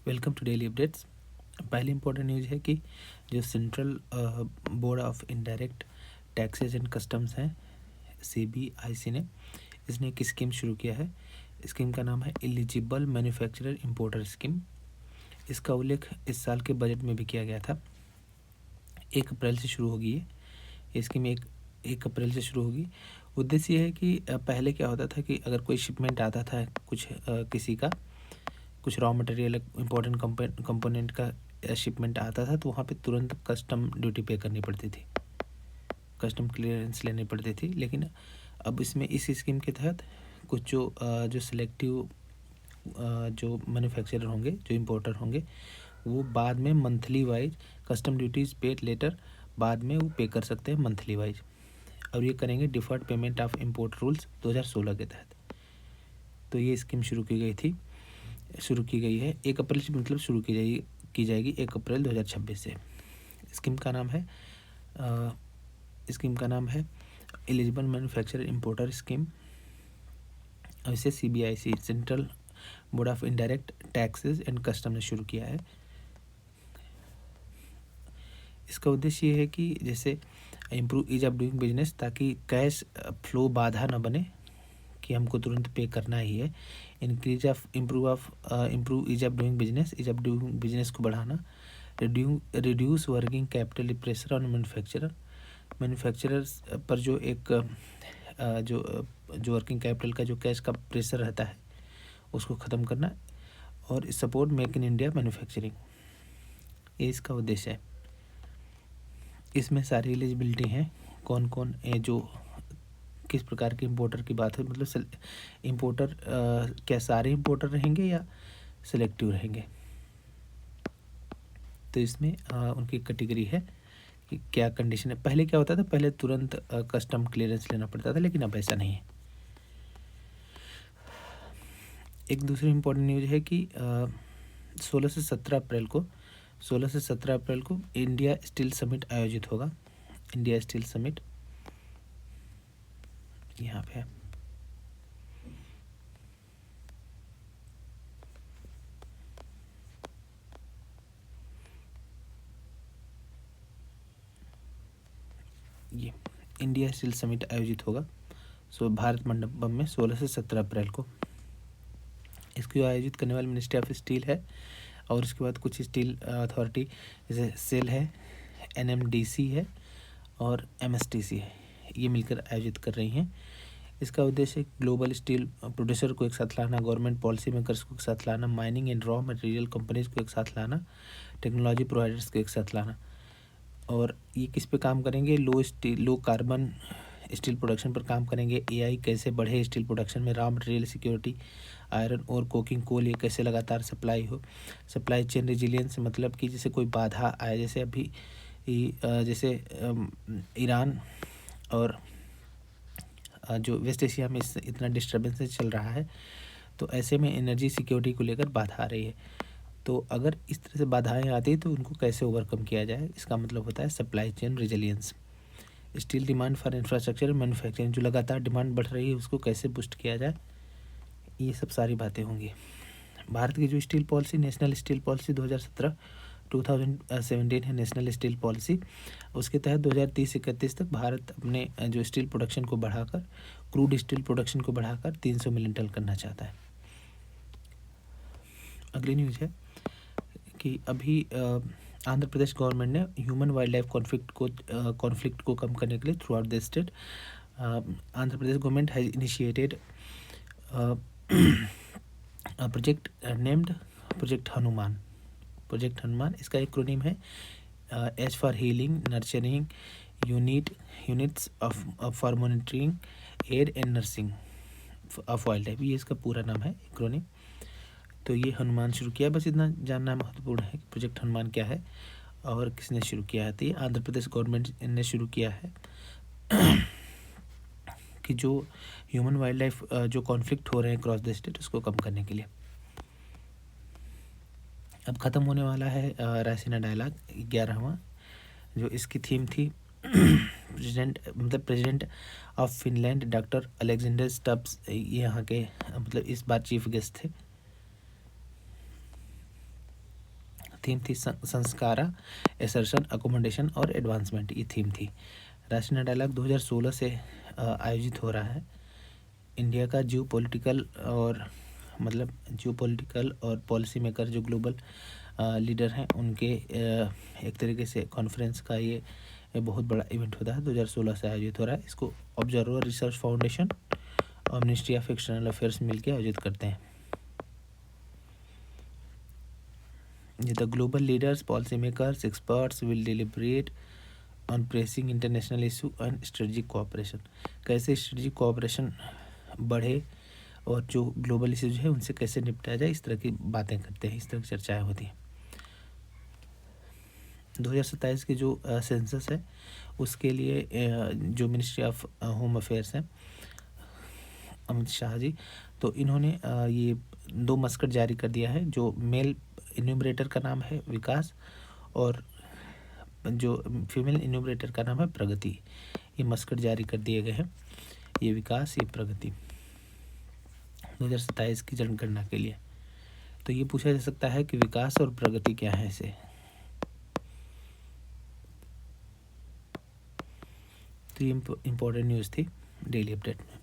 Welcome to daily updates. पहली important news है कि जो central board of indirect taxes and customs हैं CBIC ने इसने एक स्कीम शुरू किया है। स्कीम का नाम है एलिजिबल मैन्युफैक्चरर इंपोर्टर स्कीम। इसका उल्लेख इस साल के बजट में भी किया गया था। 1 अप्रैल से शुरू होगी ये स्कीम। 1 अप्रैल से शुरू होगी। उद्देश्य ये है कि पहले क्या होता था कि अगर कोई शिपमेंट आता था कुछ किसी का कुछ रॉ मटेरियल इम्पोर्टेंट कंपोनेंट का शिपमेंट आता था तो वहाँ पे तुरंत कस्टम ड्यूटी पे करनी पड़ती थी, कस्टम क्लियरेंस लेनी पड़ती थी। लेकिन अब इसमें इस स्कीम के तहत कुछ जो सिलेक्टिव जो मैन्युफैक्चरर होंगे, जो इम्पोर्टर होंगे, वो बाद में monthly wise custom duties paid later बाद में वो पे कर सकते हैं मंथली वाइज। और ये करेंगे deferred payment of import rules 2016 के तहत। तो ये स्कीम शुरू की गई है 1 अप्रैल से, मतलब शुरू की जाएगी 1 अप्रैल 2026 से। स्कीम का नाम है एलिजिबल मैन्युफैक्चरर इंपोर्टर स्कीम। और इसे CBIC central board of indirect taxes and custom ने शुरू किया है। इसका उद्देश्य ये है कि जैसे improve ease of doing business, ताकि कैश फ्लो बाधा न बने कि हमको तुरंत पे करना ही है। Improve ease of doing business को बढ़ाना। Reduce working capital pressure on manufacturers पर जो एक जो वर्किंग कैपिटल का जो कैश का प्रेशर रहता है उसको ख़त्म करना। और support make in India manufacturing, ये इसका उद्देश्य है। इसमें सारी एलिजिबिलिटी हैं, कौन कौन जो किस प्रकार के इम्पोर्टर की बात है, मतलब इम्पोर्टर क्या सारे इम्पोर्टर रहेंगे या सेलेक्टिव रहेंगे। तो इसमें उनकी कैटेगरी है कि क्या कंडीशन है। पहले क्या होता था, पहले तुरंत कस्टम क्लियरेंस लेना पड़ता था, लेकिन अब ऐसा नहीं है। एक दूसरी इम्पोर्टेंट न्यूज़ है कि 16 से 17 अप्रैल को इंडिया स्टील समिट आयोजित होगा। इंडिया स्टील समिट यहाँ पे है। ये इंडिया स्टील समिट आयोजित होगा भारत मंडपम में 16 से 17 अप्रैल को। इसको आयोजित करने वाले मिनिस्ट्री ऑफ स्टील है, और उसके बाद कुछ स्टील अथॉरिटी जैसे सेल है, NMDC है और MSTC है, ये मिलकर आयोजित कर रही हैं। इसका उद्देश्य ग्लोबल स्टील प्रोड्यूसर को एक साथ लाना, गवर्नमेंट पॉलिसी मेकर्स को एक साथ लाना, mining and raw material companies को एक साथ लाना, टेक्नोलॉजी प्रोवाइडर्स को एक साथ लाना। और ये किस पे काम करेंगे, लो कार्बन स्टील प्रोडक्शन पर काम करेंगे। AI कैसे बढ़े स्टील प्रोडक्शन में, रॉ मटेरियल सिक्योरिटी, आयरन और कोकिंग कोल, ये कैसे लगातार सप्लाई हो। सप्लाई चेन रेजिलियंस, मतलब कि जैसे कोई बाधा आए, जैसे अभी जैसे ईरान और जो वेस्ट एशिया में इतना डिस्टर्बेंस चल रहा है, तो ऐसे में एनर्जी सिक्योरिटी को लेकर बाधा आ रही है। तो अगर इस तरह से बाधाएं आती है तो उनको कैसे ओवरकम किया जाए, इसका मतलब होता है supply chain resilience. Steel demand for infrastructure manufacturing, जो लगातार डिमांड बढ़ रही है उसको कैसे बूस्ट किया जाए, ये सब सारी बातें होंगी। भारत की जो steel policy, national steel policy 2017 है, नेशनल स्टील पॉलिसी। उसके तहत 2030-31 तक भारत अपने जो स्टील प्रोडक्शन को बढ़ाकर, क्रूड स्टील प्रोडक्शन को बढ़ाकर 300 मिलियन टन करना चाहता है। अगली न्यूज़ है कि अभी आंध्र प्रदेश गवर्नमेंट ने ह्यूमन वाइल्ड लाइफ कॉन्फ्लिक्ट को कम करने के लिए through out the state, Andhra Pradesh government has initiated project named project Hanuman. इसका एक्रोनिम है H for healing nurturing units for monitoring air and nursing of wild life, ये इसका पूरा नाम है, एक्रोनिम। तो ये हनुमान शुरू किया, बस इतना जानना महत्वपूर्ण है कि प्रोजेक्ट हनुमान क्या है और किसने शुरू किया है। तो ये आंध्र प्रदेश गवर्नमेंट ने शुरू किया है कि जो ह्यूमन वाइल्ड लाइफ जो कॉन्फ्लिक्ट हो रहे हैं क्रॉस द स्टेट, उसको कम करने के लिए। अब ख़त्म होने वाला है रायसीना डायलॉग 11वां, जो इसकी थीम थी president of Finland doctor Alexander Stubbs, ये यहाँ के मतलब इस बार चीफ गेस्ट थे। थीम थी संस्कारा, एसर्शन, अकोमोडेशन और एडवांसमेंट, ये थीम थी। राष्ट्रीय डायलॉग 2016 से आयोजित हो रहा है। इंडिया का जियो पॉलिटिकल और पॉलिसी मेकर जो ग्लोबल लीडर हैं उनके एक तरीके से कॉन्फ्रेंस का ये बहुत बड़ा इवेंट होता है, 2016 से आयोजित हो रहा है। इसको ऑब्जर्वर रिसर्च फाउंडेशन और मिनिस्ट्री ऑफ एक्सटर्नल अफेयर्स मिलकर आयोजित करते हैं। The global leaders, policymakers, experts will deliberate on pressing international issue and strategic cooperation। कैसे strategic cooperation बढ़े और जो ग्लोबल इश्यूज है उनसे कैसे निपटा जाए, इस तरह की बातें करते हैं, इस तरह की चर्चाएं होती हैं। 2027 की जो सेंसस है उसके लिए जो मिनिस्ट्री ऑफ होम अफेयर्स है अमित शाह जी, तो इन्होंने ये 2 मस्कट जारी कर दिया है। जो मेल इन्यूमरेटर का नाम है विकास और जो फीमेल इन्यूमरेटर का नाम है प्रगति। ये मस्कट जारी कर दिए गए हैं, ये विकास, ये प्रगति, 2027 की जनगणना के लिए। तो ये पूछा जा सकता है कि विकास और प्रगति क्या है इसे। तो ये इम्पोर्टेंट न्यूज़ थी डेली अपडेट में।